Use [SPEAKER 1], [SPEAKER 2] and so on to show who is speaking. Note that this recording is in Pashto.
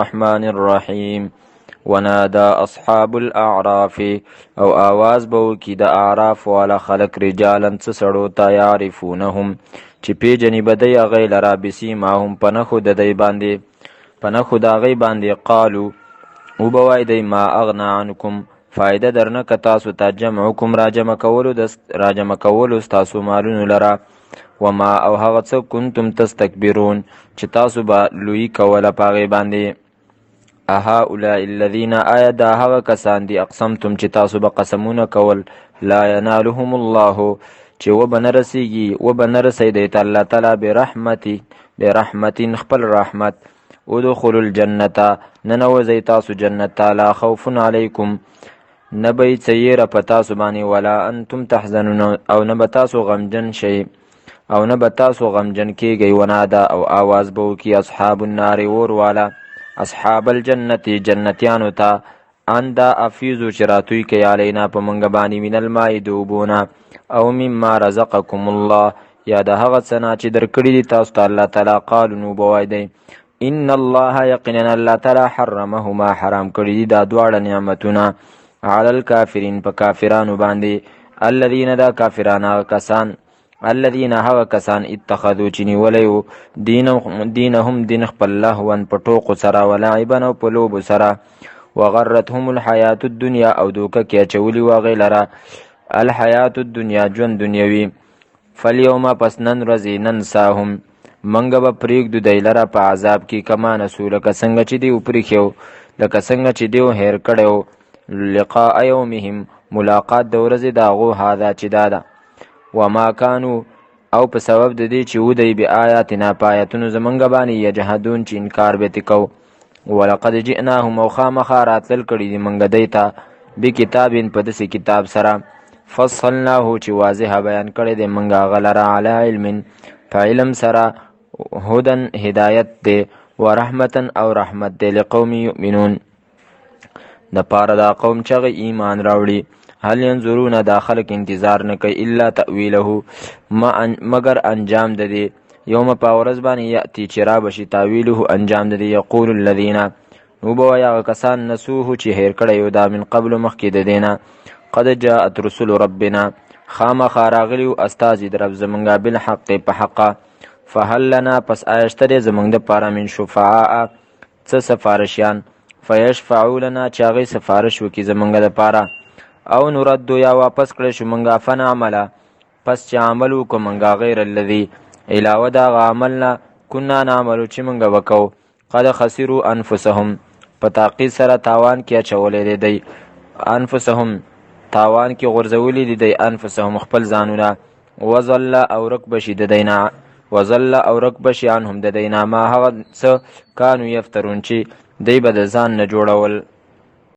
[SPEAKER 1] الرحمن الرحیم ونادى اصحاب الاعراف او آواز بو کی د اعراف والا خلق رجالا سسړو تا یعرفونهم چې پیجنې بدی هغې لرا بسیماهم په نښو د دی باندې قالو وبوای دی ما اغنا عنکم فایده درنه که تاسو ته جمعکم راجمع کولو ستاسو مالونو لرا وما او هغه څه کنتم تستکبرون چې تاسو به لوی کوله په هغې باندې هؤلاء الذین آیا دا هغه کسان دي اقسمتم چې تاسو به قسمونه کول لا ینالهم الله چې وبه نه رسیدی ته الله تعالی برحمت خپل رحمت ادخلوا الجنة ننوځئ تاسو جنت ته لا خوف علیکم نه به څه یېره په تاسو باندې ولا انتم تحزنون او نه به تاسو غمجن کیږئ ونادا او آواز به وکړي اصحاب النار اور والا اصحاب الجنت جنتیانو ته ان دا افیزو چې راتوی کوي علینا په موږ باندې من الماء د اوبونه او مما رزقکم الله یا د هغه څه نه چې درکړي دي تاسو ته الله تعالی قالو نو به وایي دی ان الله یقینا الله تعالی حرمهما حرام کړي دي دا دواړه نعمتونه علی الکافرین په کافرانو باندې الذین هغه کسان اتخذو چې نیولی و دینهم دین خپل لهوا په ټوقو سره ولعبا او په لوبو سره وغرتهم الحیات الدنیا او دوکه کې اچولي و هغې لره الحیات الدنیا ژوند دنیوي فالیوم پس نن ورځې ننساهم منګه به پرېږدو دی لره په عذاب کې کما نسو لکه څنګه چې دی وپرېښیو لکه څنګه چې دی هیر کړی لقاء یومهم ملاقات د ورځې د هغو هذا چې دا ده وما کانو او په سبب د دې چې ودی بآیاتنا په آیاتونو زمونږ باندې یجحدون چې انکار به تې کو ولقد جئناهم او خامخا راتلل کړي دي موږ دی ته بکتاب په داسې کتاب سره فصلناه چې واضحه بیان کړی دی موږ هغه لره علی علم په علم سره هدن هدایت دی ورحمتا او رحمت دی لقوم یؤمنون د پاره دا قوم چې هغه ایمان راوړي هل ينظرون دا خلق انتظار نه کوي الا تأویله مگر انجام د دې یوم په ورځ باندې یأتی چې رابشي تاویله انجام د دې یقول الذین نو به وایي هغه کسان نسوه چې هیر کړی یو دا من قبل مخکې د دې نه قد جاءت رسل ربنا خامخا راغلي وو استازي د رب زمونږ بالحق په حقه فهل لنا پس آیا شته دی زمونږ دپاره من شفعاء څه سفارشیان فیشفعو لنا چې هغوی سفارش وکړي زمونږ دپاره او نردو یا واپس کړی شو منګه فنعمله پس چې عمل وکړو منګه غیر الذي علاوه د هغه عمل نه کنا نعملو چې منګه وکړو قد خسروا انفسهم په تحقیق سره تاوان کې اچولی دی دی انفسهم تاوان کې غورځولی دی دی انفسهم خپل ځانونه وظل او رک بشي د دینا وظل او رک بشي عنهم د دینا ما هغه څه کانو یفترون چې دی به د ځان نه جوړول